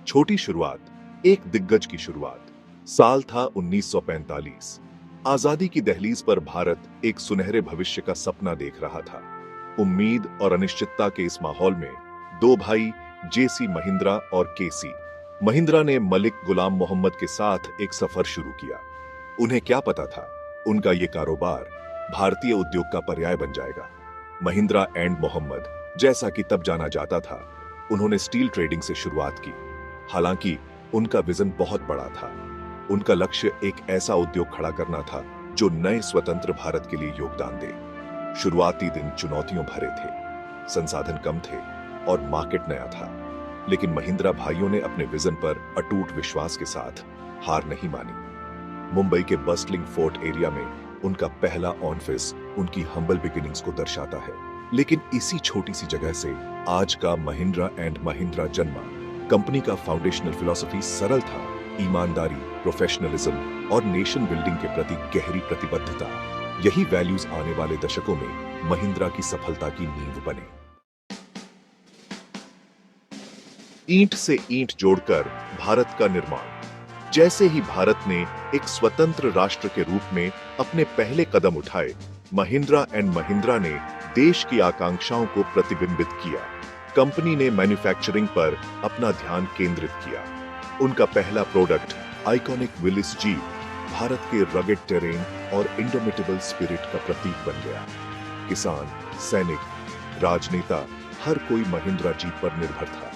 छोटी शुरुआत, एक दिग्गज की शुरुआत। साल था 1945। आजादी की दहलीज पर भारत एक सुनहरे भविष्य का सपना देख रहा था। उम्मीद और अनिश्चितता के इस माहौल में दो भाई जेसी महिंद्रा और केसी महिंद्रा ने मलिक गुलाम मोहम्मद के साथ एक सफर शुरू किया। उन्हें क्या पता था, उनका ये कारोबार भारतीय उद्योग का पर्याय बन जाएगा। महिंद्रा एंड मोहम्मद, जैसा कि तब जाना जाता था, उन्होंने स्टील ट्रेडिंग से शुरुआत की। हालांकि उनका विजन बहुत बड़ा था। उनका लक्ष्य एक ऐसा उद्योग खड़ा करना था जो नए स्वतंत्र भारत के लिए योगदान दे। शुरुआती दिन चुनौतियों भरे थे, संसाधन कम थे और मार्केट नया था, लेकिन महिंद्रा भाइयों ने अपने विजन पर अटूट विश्वास के साथ हार नहीं मानी। मुंबई के बस्टलिंग फोर्ट एरिया में उनका पहला ऑफिस उनकी हम्बल बिगिनिंग्स को दर्शाता है। लेकिन इसी छोटी सी जगह से आज का महिंद्रा एंड महिंद्रा जन्मा। कंपनी का फाउंडेशनल फिलॉसफी सरल था, ईमानदारी, प्रोफेशनलिज्म और नेशन बिल्डिंग के प्रति गहरी प्रतिबद्धता। यही वैल्यूज आने वाले दशकों में महिंद्रा की सफलता की नींव बने। ईंट से ईंट जोड़कर भारत का निर्माण। जैसे ही भारत ने एक स्वतंत्र राष्ट्र के रूप में अपने पहले कदम उठाए, महिंद्रा एंड महिंद्रा ने देश की आकांक्षाओं को प्रतिबिंबित किया। कंपनी ने मैन्युफैक्चरिंग पर अपना ध्यान केंद्रित किया। उनका पहला product iconic Willis jeep Bharat के रगेड टेरेन और इंडोमिटेबल स्पिरिट का प्रतीक बन गया। किसान, सैनिक, राजनेता, हर कोई महिंद्रा जीप पर निर्भर था।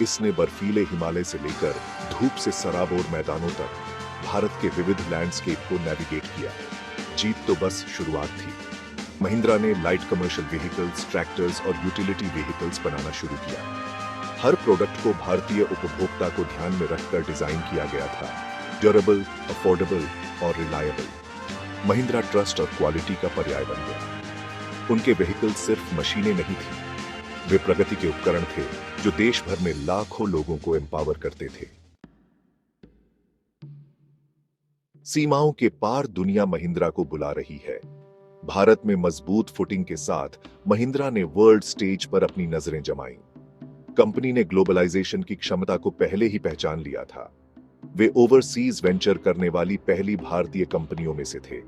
इसने बर्फीले हिमालय से लेकर धूप से सराबोर मैदानों तक भारत के विविध लैंडस्केप को नेविगेट किया। जीप तो बस शुरुआत थी। महिंद्रा ने लाइट कमर्शियल व्हीकल्स, ट्रैक्टर्स और यूटिलिटी व्हीकल्स बनाना शुरू किया। हर प्रोडक्ट को भारतीय उपभोक्ता को ध्यान में रखकर डिजाइन किया गया था, ड्यूरेबल, अफोर्डेबल और रिलायबल। महिंद्रा ट्रस्ट और क्वालिटी का पर्याय बन गया। उनके व्हीकल्स सिर्फ मशीनें नहीं थी, वे प्रगति के उपकरण थे जो देश भर में लाखों लोगों को एम्पावर करते थे। सीमाओं के पार दुनिया महिंद्रा को बुला रही है। भारत में मजबूत फुटिंग के साथ महिंद्रा ने वर्ल्ड स्टेज पर अपनी नजरें जमाईं। कंपनी ने ग्लोबलाइजेशन की क्षमता को पहले ही पहचान लिया था। वे ओवरसीज वेंचर करने वाली पहली भारतीय कंपनियों में से थे,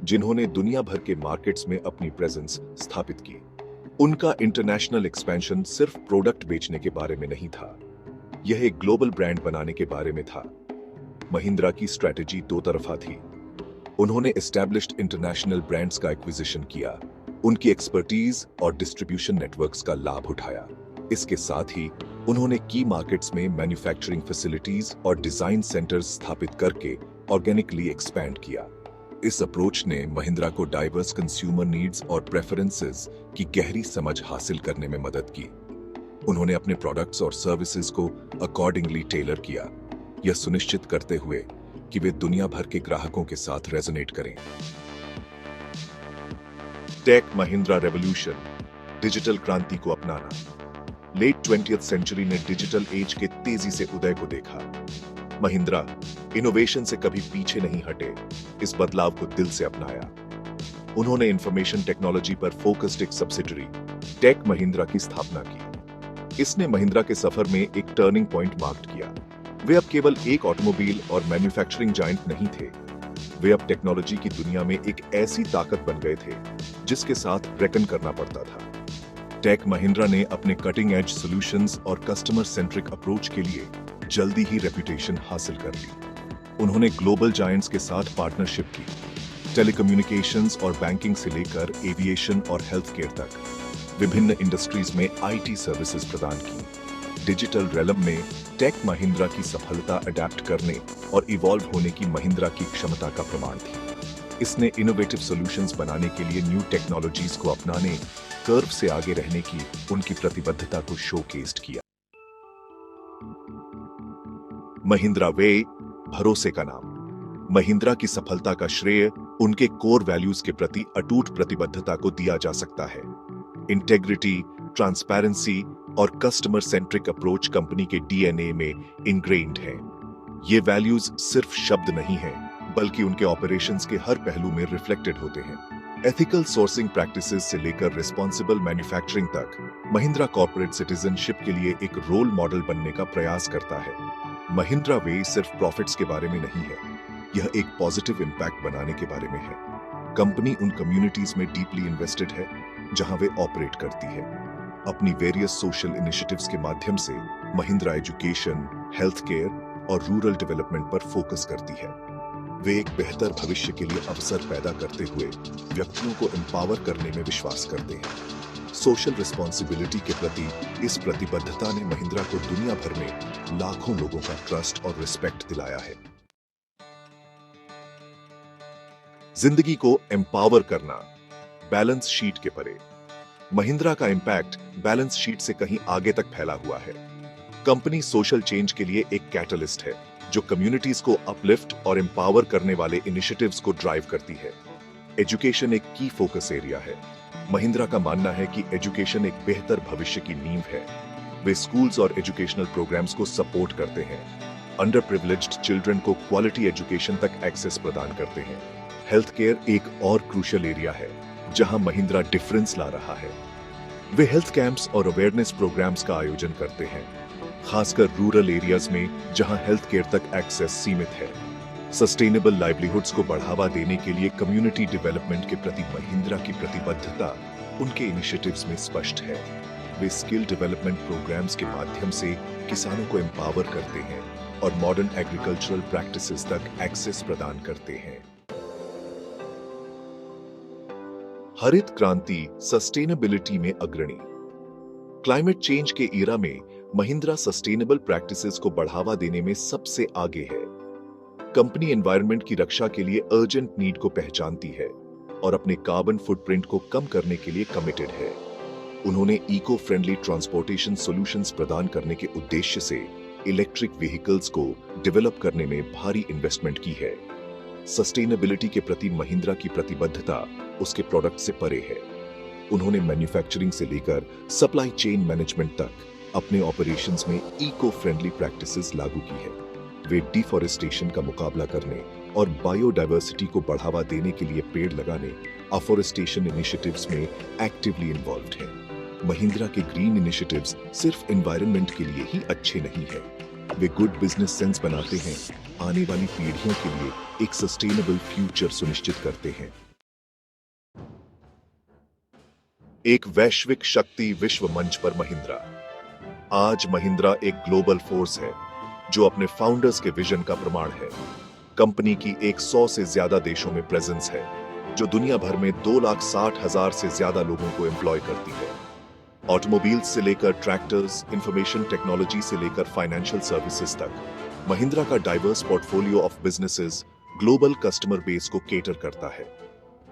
जिन्होंने दुनिया भर के मार्केट्स में अपनी प्रेजेंस स्थापित की। उनका इंटरनेशनल एक्सपेंशन सिर्फ प्रोडक्ट बेचने के बारे में नहीं था, यह एक ग्लोबल ब्रांड बनाने के बारे में था। महिंद्रा की स्ट्रेटेजी दो तरफा थी। उन्होंने एस्टैब्लिश्ड इंटरनेशनल ब्रांड्स का एक्विजिशन किया, उनकी एक्सपर्टीज और डिस्ट्रीब्यूशन नेटवर्क्स का लाभ उठाया। इसके साथ ही उन्होंने की मार्केट्स में मैन्युफैक्चरिंग फैसिलिटीज और डिजाइन सेंटर्स स्थापित करके ऑर्गेनिकली एक्सपैंड किया। इस अप्रोच ने महिंद्रा को डाइवर्स कंज्यूमर नीड्स और प्रेफरेंसेस की गहरी समझ हासिल करने में मदद की। उन्होंने अपने प्रोडक्ट्स और सर्विसेज को अकॉर्डिंगली टेलर किया, यह सुनिश्चित करते हुए कि वे दुनिया भर के ग्राहकों के साथ रेजोनेट करें। टेक महिंद्रा रेवोल्यूशन, डिजिटल क्रांति को अपनाना। लेट 20th सेंचुरी ने डिजिटल एज के तेजी से उदय को देखा। महिंद्रा इनोवेशन से कभी पीछे नहीं हटे, इस बदलाव को दिल से अपनाया। उन्होंने इंफॉर्मेशन टेक्नोलॉजी पर फोकस्ड एक सब्सिडरी टेक महिंद्रा की स्थापना की। इसने महिंद्रा के सफर में एक टर्निंग पॉइंट मार्क किया। वे अब केवल एक ऑटोमोबाइल और मैन्युफैक्चरिंग जायंट नहीं थे, वे अब टेक्नोलॉजी की दुनिया में एक ऐसी ताकत बन गए थे जिसके साथ रेकन करना पड़ता था। टेक महिंद्रा ने अपने कटिंग एज सॉल्यूशंस और कस्टमर सेंट्रिक अप्रोच के लिए जल्दी ही रेपुटेशन हासिल कर ली। उन्होंने ग्लोबल जायंट्स के साथ पार्टनरशिप की, टेलीकम्युनिकेशंस और बैंकिंग से लेकर एविएशन और हेल्थ केयर तक विभिन्न इंडस्ट्रीज में आईटी सर्विसेज प्रदान की। डिजिटल रेलम में टेक महिंद्रा की सफलता अडेप्ट करने और इवॉल्व होने की महिंद्रा की क्षमता का प्रमाण थी। इसने इनोवेटिव सॉल्यूशंस बनाने के लिए न्यू टेक्नोलॉजीज को अपनाने, कर्व से आगे रहने की उनकी प्रतिबद्धता को शोकेस्ड किया। महिंद्रा वे, भरोसे का नाम। महिंद्रा की सफलता का श्रेय उनके कोर वैल्यूज के प्रति अटूट प्रतिबद्धता को दिया जा सकता है। इंटेग्रिटी, ट्रांसपेरेंसी और कस्टमर सेंट्रिक अप्रोच कंपनी के डीएनए में इनग्रेन्ड है। ये वैल्यूज सिर्फ शब्द नहीं हैं, बल्कि उनके ऑपरेशंस के हर पहलू में रिफ्लेक्टेड होते हैं। एथिकल सोर्सिंग प्रैक्टिसेस से लेकर रिस्पॉन्सिबल मैन्युफैक्चरिंग तक, महिंद्रा कॉर्पोरेट सिटीजनशिप के लिए एक रोल मॉडल बनने का प्रयास करता है। महिंद्रा वे सिर्फ प्रॉफिट्स के बारे में नहीं है, यह एक पॉजिटिव इम्पैक्ट बनाने के बारे में है। कंपनी उन कम्युनिटीज में डीपली इन्वेस्टेड है जहां वे ऑपरेट करती है। अपनी वेरियस सोशल इनिशिएटिव्स के माध्यम से महिंद्रा एजुकेशन, हेल्थ केयर और रूरल डेवलपमेंट पर फोकस करती है। वे एक बेहतर भविष्य के लिए अवसर पैदा करते हुए व्यक्तियों को एम्पावर करने में विश्वास करते हैं। सोशल रिस्पॉन्सिबिलिटी के प्रति इस प्रतिबद्धता ने महिंद्रा को दुनिया भर में लाखों लोगों का ट्रस्ट और रिस्पेक्ट दिलाया है। जिंदगी को एम्पावर करना, बैलेंस शीट के परे। महिंद्रा का इंपैक्ट बैलेंस शीट से कहीं आगे तक फैला हुआ है। कंपनी सोशल चेंज के लिए एक कैटलिस्ट है जो कम्युनिटीज को अपलिफ्ट और एम्पावर करने वाले इनिशिएटिव्स को ड्राइव करती है। एजुकेशन एक की फोकस एरिया है। महिंद्रा का मानना है कि एजुकेशन एक बेहतर भविष्य की नींव है। वे स्कूल्स और एजुकेशनल प्रोग्राम्स को सपोर्ट करते हैं, अंडर प्रिविलेज्ड चिल्ड्रन को क्वालिटी एजुकेशन तक एक्सेस प्रदान करते हैं। हेल्थ केयर एक और क्रूशियल एरिया है जहां महिंद्रा डिफरेंस ला रहा है। वे हेल्थ कैंप्स और अवेयरनेस प्रोग्राम्स का आयोजन करते हैं, खासकर रूरल एरियाज में जहां हेल्थ केयर तक एक्सेस सीमित है। सस्टेनेबल लाइवलीहुड्स को बढ़ावा देने के लिए कम्युनिटी डेवलपमेंट के प्रति महिंद्रा की प्रतिबद्धता उनके इनिशिएटिव्स में स्पष्ट है। वे स्किल डेवलपमेंट प्रोग्राम्स के माध्यम से किसानों को एम्पावर करते हैं और मॉडर्न एग्रीकल्चरल प्रैक्टिसेस तक एक्सेस प्रदान करते हैं। हरित क्रांति सस्टेनेबिलिटी में अग्रणी। क्लाइमेट चेंज के ईरा में महिंद्रा सस्टेनेबल प्रैक्टिसेस को बढ़ावा देने में सबसे आगे है। कंपनी एनवायरनमेंट की रक्षा के लिए अर्जेंट नीड को पहचानती है और अपने कार्बन फुटप्रिंट को कम करने के लिए कमिटेड है। उन्होंने इको फ्रेंडली ट्रांसपोर्टेशन सॉल्यूशंस प्रदान करने के उद्देश्य से इलेक्ट्रिक व्हीकल्स को डेवलप करने में भारी इन्वेस्टमेंट की है। सस्टेनेबिलिटी के प्रति महिंद्रा की प्रतिबद्धता उसके प्रोडक्ट से परे है। उन्होंने मैन्युफैक्चरिंग से लेकर सप्लाई चेन मैनेजमेंट तक अपने ऑपरेशंस में इको फ्रेंडली प्रैक्टिसेस लागू की है। वे डिफॉरेस्टेशन का मुकाबला करने और बायोडायवर्सिटी को बढ़ावा देने के लिए पेड़ लगाने, अफॉरेस्टेशन इनिशिएटिव्स में एक्टिवली इन्वॉल्व्ड हैं। महिंद्रा के ग्रीन इनिशिएटिव्स सिर्फ एनवायरनमेंट के लिए ही अच्छे नहीं हैं, वे गुड बिजनेस सेंस बनाते हैं, आने वाली पीढ़ियों के लिए एक सस्टेनेबल फ्यूचर सुनिश्चित करते हैं। एक वैश्विक शक्ति विश्व मंच पर महिंद्रा। आज महिंद्रा एक ग्लोबल फोर्स है जो अपने फाउंडर्स के विजन का प्रमाण है। कंपनी की 100 से ज्यादा देशों में प्रेजेंस है जो दुनिया भर में 2,60,000 से ज्यादा लोगों को एम्प्लॉय करती है। ऑटोमोबाइल्स से लेकर ट्रैक्टर्स, इंफॉर्मेशन टेक्नोलॉजी से लेकर फाइनेंशियल सर्विसेज तक, महिंद्रा का diverse portfolio of businesses global customer base को केटर करता है।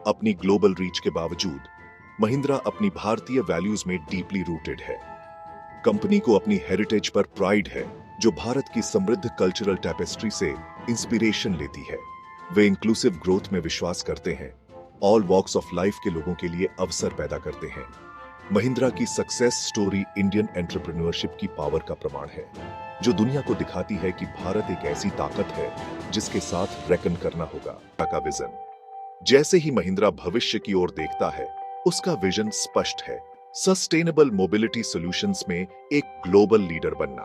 अपनी ग्लोबल रीच के बावजूद महिंद्रा अपनी भारतीय वैल्यूज में डीपली रूटेड है। कंपनी को अपनी हेरिटेज पर प्राइड है जो भारत की समृद्ध कल्चरल टैपेस्ट्री से इंस्पिरेशन लेती है। वे इंक्लूसिव ग्रोथ में विश्वास करते हैं, ऑल वॉक्स ऑफ लाइफ के लोगों के लिए अवसर पैदा करते हैं। महिंद्रा की सक्सेस स्टोरी इंडियन एंटरप्रेन्योरशिप की पावर का प्रमाण है जो दुनिया को दिखाती है कि भारत एक ऐसी ताकत है जिसके साथ रेकन करना होगा। का विजन। जैसे ही महिंद्रा भविष्य की ओर देखता है, उसका विजन स्पष्ट है, सस्टेनेबल मोबिलिटी सॉल्यूशंस में एक ग्लोबल लीडर बनना।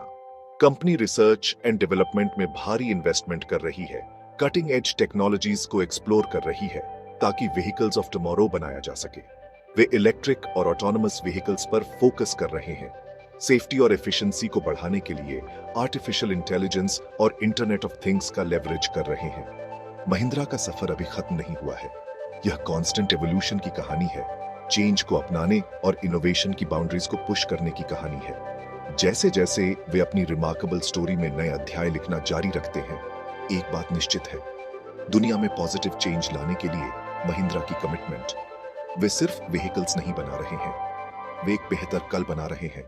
कंपनी रिसर्च एंड डेवलपमेंट में भारी इन्वेस्टमेंट कर रही है, कटिंग एज टेक्नोलॉजीज को एक्सप्लोर कर रही है ताकि व्हीकल्स ऑफ टुमारो बनाया जा सके। वे इलेक्ट्रिक और ऑटोनोमस व्हीकल्स पर फोकस कर रहे हैं, सेफ्टी और एफिशिएंसी को बढ़ाने के लिए आर्टिफिशियल इंटेलिजेंस और इंटरनेट ऑफ थिंग्स का लेवरेज कर रहे हैं। महिंद्रा का सफर अभी खत्म नहीं हुआ है, यह कांस्टेंट एवोल्यूशन की कहानी है, चेंज को अपनाने और इनोवेशन की बाउंड्रीज को पुश करने की कहानी है। जैसे जैसे वे अपनी रिमार्केबल स्टोरी में नए अध्याय लिखना जारी रखते हैं, एक बात निश्चित है, दुनिया में पॉजिटिव चेंज लाने के लिए महिंद्रा की कमिटमेंट। वे सिर्फ व्हीकल्स नहीं बना रहे हैं, वे एक बेहतर कल बना रहे हैं।